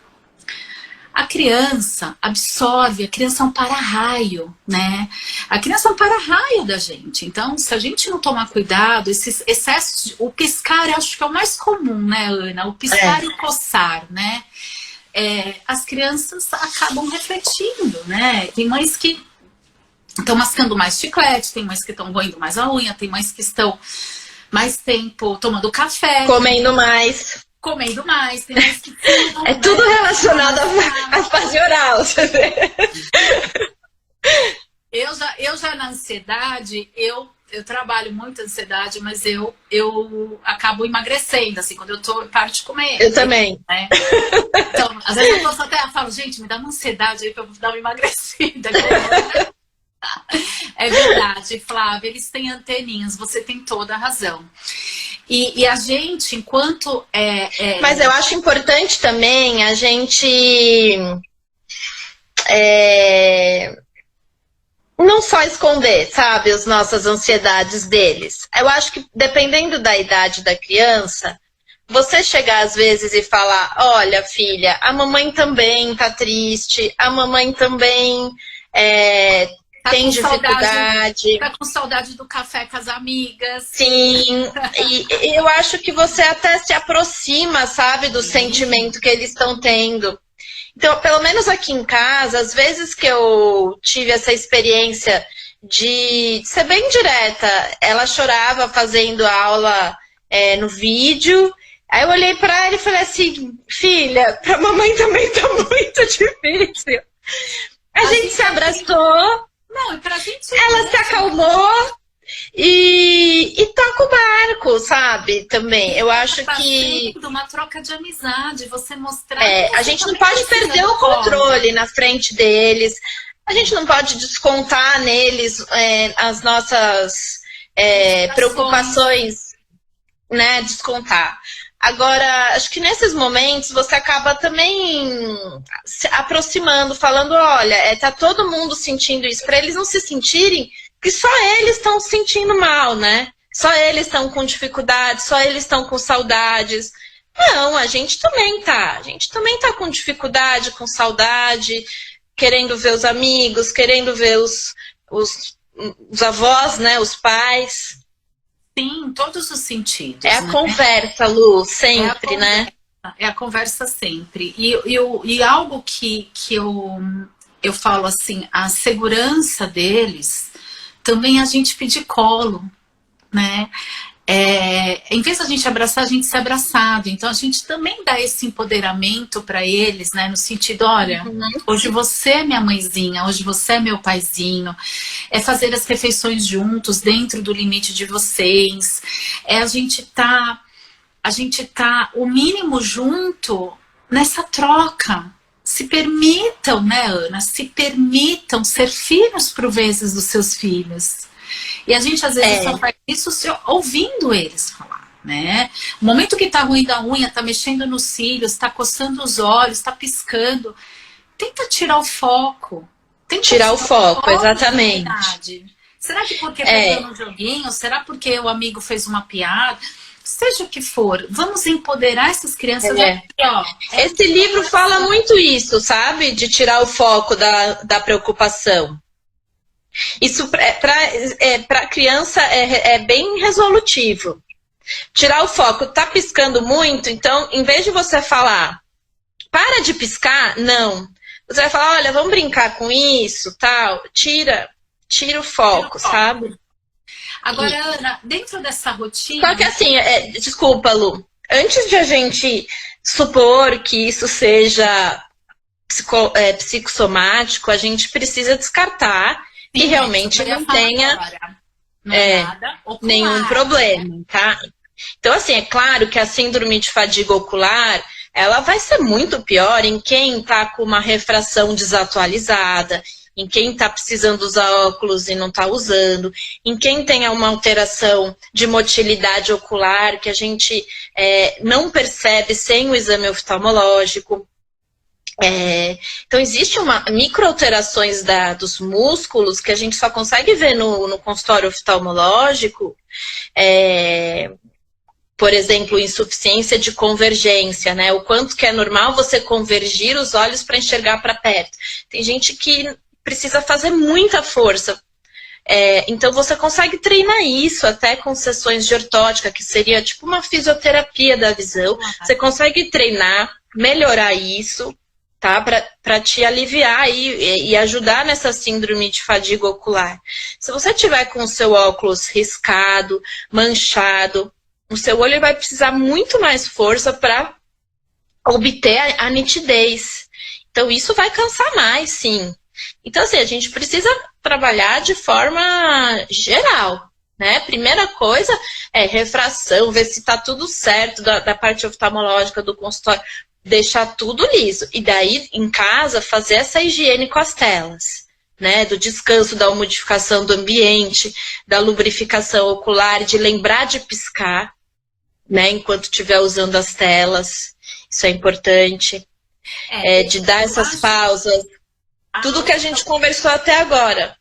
A criança absorve, a criança é um para-raio, né? A criança é um para-raio da gente. Então, se a gente não tomar cuidado, esses excessos, o piscar, eu acho que é o mais comum, né, Ana? O piscar e o coçar, né? As crianças acabam refletindo, né? Tem mães que estão mascando mais chiclete, tem mães que estão roendo mais a unha, tem mães que estão mais tempo tomando café. Comendo mais, tem mais que tudo, tudo relacionado à fase oral, você vê? Eu já na ansiedade, eu trabalho muito ansiedade, mas eu acabo emagrecendo, assim, quando eu paro de comer. Eu também. Né? Então, às vezes eu até falo, gente, me dá uma ansiedade aí pra eu dar uma emagrecida. É verdade, Flávia, eles têm anteninhas, você tem toda a razão. E a gente, enquanto... Mas eu acho importante também a gente não só esconder, sabe, as nossas ansiedades deles. Eu acho que dependendo da idade da criança, você chegar às vezes e falar, olha, filha, a mamãe também tá triste, a mamãe também tem dificuldade. Tá com saudade do café com as amigas. Sim, e eu acho que você até se aproxima, sabe, do sentimento que eles estão tendo. Então, pelo menos aqui em casa, às vezes que eu tive essa experiência de ser bem direta. Ela chorava fazendo aula no vídeo. Aí eu olhei pra ela e falei assim, filha, pra mamãe também tá muito difícil. A gente se abraçou, Não, e pra gente... ela se acalmou e toca o barco, sabe? Também. Eu acho que uma troca de amizade, você mostrar... a gente não pode perder o controle na frente deles. A gente não pode descontar neles as nossas preocupações, né? Descontar. Agora, acho que nesses momentos você acaba também se aproximando, falando, olha, tá todo mundo sentindo isso, para eles não se sentirem que só eles estão se sentindo mal, né? Só eles estão com dificuldades, só eles estão com saudades. Não, a gente também tá. A gente também tá com dificuldade, com saudade, querendo ver os amigos, querendo ver os avós, né? Os pais. Sim, em todos os sentidos. É a conversa, Lu, sempre, né? É a conversa sempre. E algo que eu falo assim, a segurança deles, também a gente pedir colo, né? Em vez da gente abraçar, a gente ser abraçado. Então a gente também dá esse empoderamento para eles, né? No sentido, olha, hoje você é minha mãezinha, hoje você é meu paizinho. É fazer as refeições juntos, dentro do limite de vocês. A gente tá o mínimo junto nessa troca. Se permitam, né, Ana? Se permitam ser filhos por vezes dos seus filhos. E a gente, às vezes, só faz isso ouvindo eles falar, né? O momento que tá ruim da unha, tá mexendo nos cílios, tá coçando os olhos, tá piscando, tenta tirar o foco. Tenta tirar o foco, exatamente. Será que porque perdeu no joguinho? Será porque o amigo fez uma piada? Seja o que for, vamos empoderar essas crianças. Esse livro fala muito isso, sabe? De tirar o foco da preocupação. Isso para criança é bem resolutivo. Tirar o foco, tá piscando muito, então em vez de você falar, para de piscar, não. Você vai falar, olha, vamos brincar com isso, tal. Tira o foco, sabe? Agora, Ana, dentro dessa rotina... Só que assim, desculpa, Lu, antes de a gente supor que isso seja psicossomático, a gente precisa descartar que realmente não tenha nenhum problema, tá? Então, assim, é claro que a síndrome de fadiga ocular, ela vai ser muito pior em quem tá com uma refração desatualizada, em quem está precisando usar óculos e não está usando, em quem tem uma alteração de motilidade ocular que a gente não percebe sem o exame oftalmológico. Então, existe microalterações dos músculos que a gente só consegue ver no consultório oftalmológico, por exemplo, insuficiência de convergência, né? O quanto que é normal você convergir os olhos para enxergar para perto. Tem gente que precisa fazer muita força. Então, você consegue treinar isso até com sessões de ortótica, que seria tipo uma fisioterapia da visão. Você consegue treinar, melhorar isso, tá? Para te aliviar e ajudar nessa síndrome de fadiga ocular. Se você tiver com o seu óculos riscado, manchado, o seu olho vai precisar muito mais força para obter a nitidez. Então, isso vai cansar mais, sim. Então, assim, a gente precisa trabalhar de forma geral, né? Primeira coisa é refração, ver se tá tudo certo da parte oftalmológica do consultório, deixar tudo liso. E daí, em casa, fazer essa higiene com as telas, né? Do descanso, da umidificação do ambiente, da lubrificação ocular, de lembrar de piscar, né? Enquanto estiver usando as telas. Isso é importante. De dar essas pausas. Tudo que a gente conversou até agora.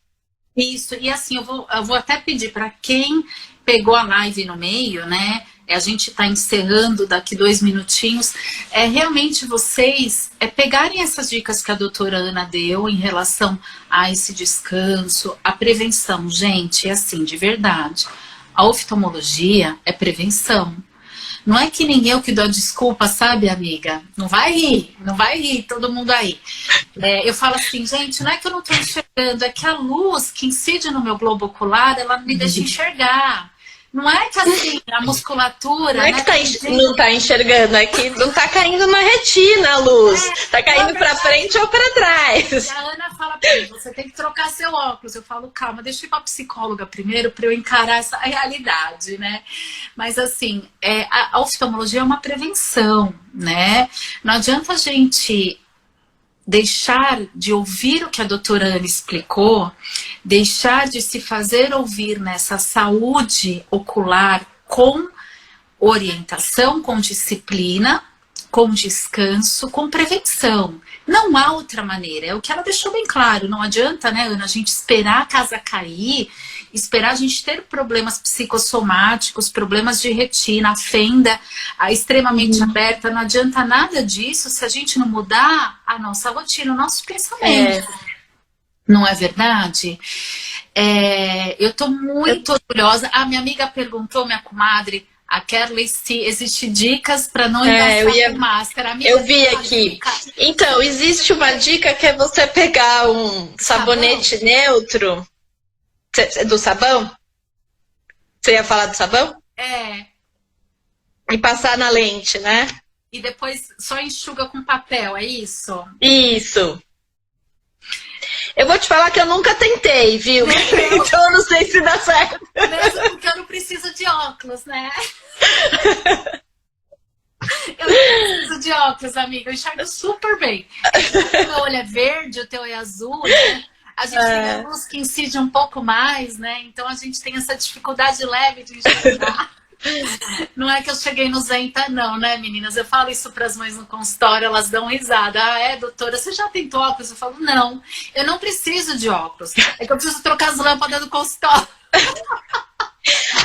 Isso, e assim, eu vou até pedir para quem pegou a live no meio, né? A gente está encerrando daqui 2 minutinhos. Realmente vocês pegarem essas dicas que a doutora Ana deu em relação a esse descanso, a prevenção. Gente, assim, de verdade, a oftalmologia é prevenção. Não é que nem eu que dou desculpa, sabe, amiga? Não vai rir, todo mundo aí. Eu falo assim, gente, não é que eu não tô enxergando, é que a luz que incide no meu globo ocular, ela me deixa enxergar. Não é que assim, a musculatura... Não é né, que não tá enxergando, é que não tá caindo na retina a luz. Tá caindo pra frente ou pra trás. E a Ana fala pra mim, você tem que trocar seu óculos. Eu falo, calma, deixa eu ir pra psicóloga primeiro pra eu encarar essa realidade, né? Mas assim, a oftalmologia é uma prevenção, né? Não adianta a gente deixar de ouvir o que a doutora Ana explicou, deixar de se fazer ouvir nessa saúde ocular com orientação, com disciplina, com descanso, com prevenção. Não há outra maneira. É o que ela deixou bem claro. Não adianta, né, Ana, a gente esperar a casa cair, esperar a gente ter problemas psicossomáticos, problemas de retina, a fenda extremamente aberta. Não adianta nada disso se a gente não mudar a nossa rotina, o nosso pensamento. Não é verdade? Eu tô muito orgulhosa. A minha amiga perguntou, minha comadre, a Kerly, se existe dicas para não embaçar com máscara. Amiga, eu vi aqui. Então, existe uma dica que é você pegar um sabonete neutro. Do sabão? Você ia falar do sabão? E passar na lente, né? E depois só enxuga com papel, é isso? Isso. Eu vou te falar que eu nunca tentei, viu? Então eu não sei se dá certo. Mesmo porque eu não preciso de óculos, né? Eu não preciso de óculos, amiga. Eu enxergo super bem. O meu olho é verde, o teu é azul, né? A gente tem a luz que incide um pouco mais, né? Então a gente tem essa dificuldade leve de enxergar. Não é que eu cheguei no Zenta, não, né, meninas? Eu falo isso para as mães no consultório, elas dão risada. Doutora, você já tentou óculos? Eu falo, não, eu não preciso de óculos. É que eu preciso trocar as lâmpadas do consultório.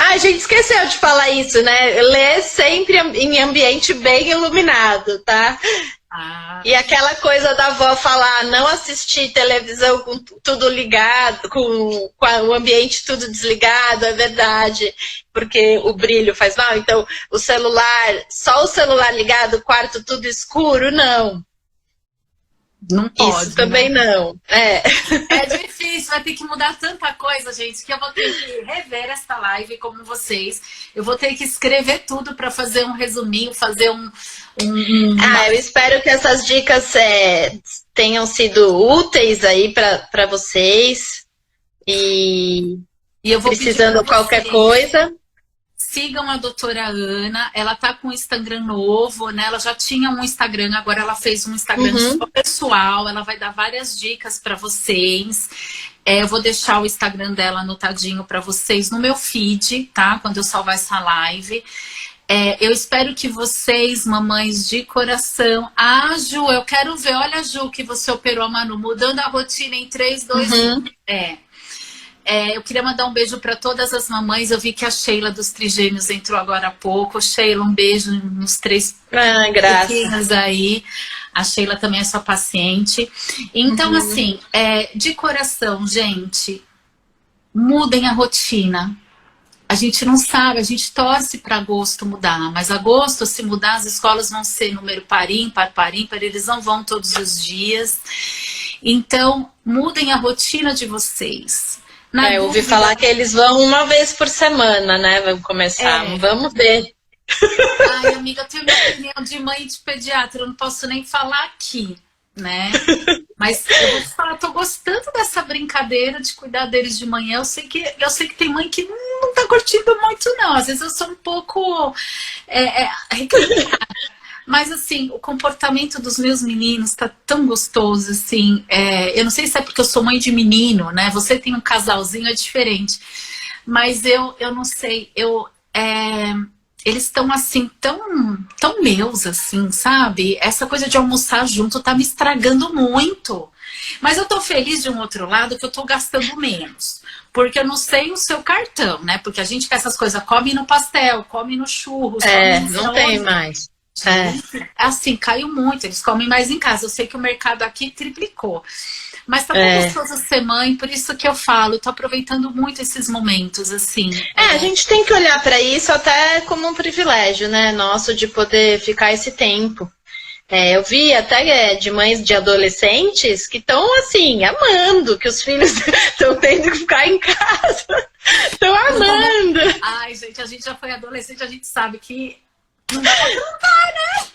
A gente esqueceu de falar isso, né? Lê sempre em ambiente bem iluminado, tá? E aquela coisa da avó falar, não assistir televisão com tudo ligado, com o ambiente tudo desligado, é verdade, porque o brilho faz mal. Então, o celular, só o celular ligado, o quarto tudo escuro, não. Não pode. Isso também não. É difícil, vai ter que mudar tanta coisa, gente, que eu vou ter que rever esta live como vocês. Eu vou ter que escrever tudo para fazer um resuminho, fazer eu espero que essas dicas tenham sido úteis aí para vocês. E eu vou precisando qualquer coisa. Sigam a doutora Ana, ela tá com um Instagram novo, né? Ela já tinha um Instagram, agora ela fez um Instagram só pessoal, ela vai dar várias dicas para vocês. Eu vou deixar o Instagram dela anotadinho para vocês no meu feed, tá? Quando eu salvar essa live. Eu espero que vocês, mamães de coração... Ju, eu quero ver, olha a Ju que você operou a Manu, mudando a rotina em 3, 2, 1. Eu queria mandar um beijo para todas as mamães. Eu vi que a Sheila dos Trigêmeos entrou agora há pouco. Sheila, um beijo nos 3 pequenos aí. A Sheila também é sua paciente. Então, assim, de coração, gente, mudem a rotina. A gente não sabe, a gente torce para agosto mudar, mas agosto, se mudar, as escolas vão ser número par, ímpar, eles não vão todos os dias. Então, mudem a rotina de vocês. Eu ouvi falar que eles vão uma vez por semana, né? Vamos começar, vamos ver. Ai, amiga, eu tenho minha opinião de mãe e de pediatra, eu não posso nem falar aqui, né? Mas eu vou te falar, tô gostando dessa brincadeira de cuidar deles de manhã. Eu sei que tem mãe que não tá curtindo muito, não. Às vezes eu sou um pouco mas assim, o comportamento dos meus meninos tá tão gostoso, assim. Eu não sei se é porque eu sou mãe de menino, né? Você tem um casalzinho, é diferente. Mas eu não sei, eles estão assim, tão meus, assim, sabe? Essa coisa de almoçar junto tá me estragando muito. Mas eu tô feliz de um outro lado que eu tô gastando menos. Porque eu não sei o seu cartão, né? Porque a gente quer essas coisas, come no pastel, come no churros. Não tem mais. Assim, caiu muito, eles comem mais em casa. Eu sei que o mercado aqui triplicou. Mas tá tão gostoso ser mãe, por isso que eu falo, tô aproveitando muito esses momentos, assim. A gente tem que olhar para isso até como um privilégio, né, nosso, de poder ficar esse tempo. Eu vi até de mães de adolescentes que estão, assim, amando que os filhos estão tendo que ficar em casa. Estão amando. Ai, gente, a gente já foi adolescente, a gente sabe que não dá pra contar, né?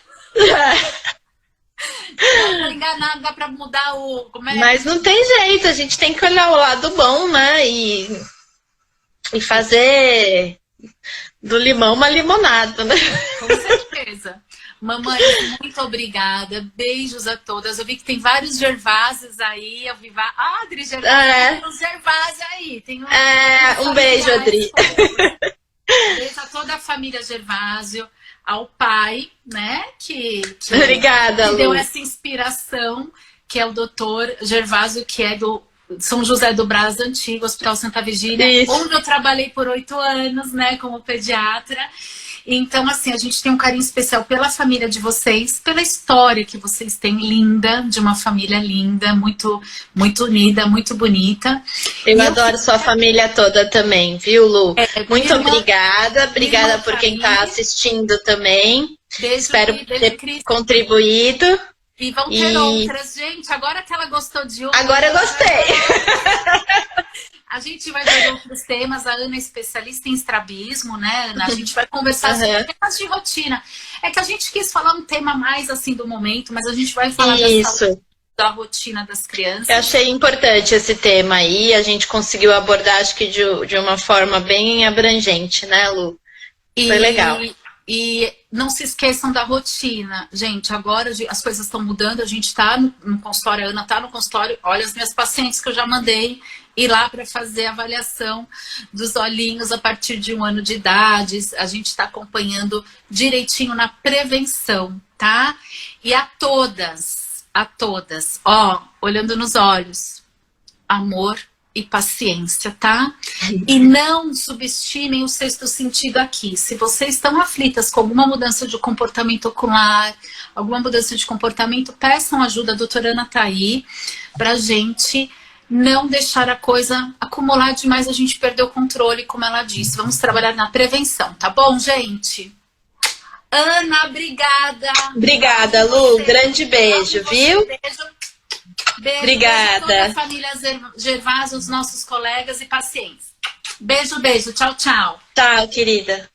Não tá enganado, dá pra mudar o... Como é? Mas não tem jeito, a gente tem que olhar o lado bom, né? E fazer do limão uma limonada, né? Com certeza. Mamãe, muito obrigada. Beijos a todas. Eu vi que tem vários Gervásios aí. Eu vi Adri Gervásio, tem uns Gervásio aí. Tem um beijo, Adri. Beijo a toda a família Gervásio, ao pai, né? Que Obrigada, que deu Lu. essa inspiração, que é o doutor Gervásio, que é do São José do Brás Antigo, Hospital Santa Virgínia, onde eu trabalhei por 8 anos, né, como pediatra. Então, assim, a gente tem um carinho especial pela família de vocês, pela história que vocês têm linda, de uma família linda, muito, muito unida, muito bonita. Eu adoro sua família toda também, viu, Lu? Muito obrigada. Obrigada por quem está assistindo também. Beijo, espero ter Cris, contribuído. E vão ter outras, gente. Agora que ela gostou de uma. Agora eu gostei. A gente vai ver outros temas. A Ana é especialista em estrabismo, né, Ana? A gente vai conversar sobre temas de rotina. É que a gente quis falar um tema mais assim do momento, mas a gente vai falar da rotina das crianças. Eu achei importante esse tema aí. A gente conseguiu abordar, acho que de uma forma bem abrangente, né, Lu? Foi legal. E não se esqueçam da rotina. Gente, agora as coisas estão mudando, a gente está no consultório, a Ana está no consultório. Olha as minhas pacientes que eu já mandei ir lá para fazer a avaliação dos olhinhos a partir de 1 ano de idade. A gente está acompanhando direitinho na prevenção, tá? E a todas, ó, olhando nos olhos, amor e paciência, tá? E não subestimem o sexto sentido aqui. Se vocês estão aflitas com alguma mudança de comportamento ocular, alguma mudança de comportamento, peçam ajuda. A doutora Ana tá aí pra gente não deixar a coisa acumular demais, a gente perder o controle, como ela disse. Vamos trabalhar na prevenção, tá bom, gente? Ana, obrigada. Obrigada, Lu. Grande beijo, viu? Beijo. Obrigada. Beijo a toda a família Gervásio, os nossos colegas e pacientes. Beijo, beijo. Tchau, tchau. Tchau, querida.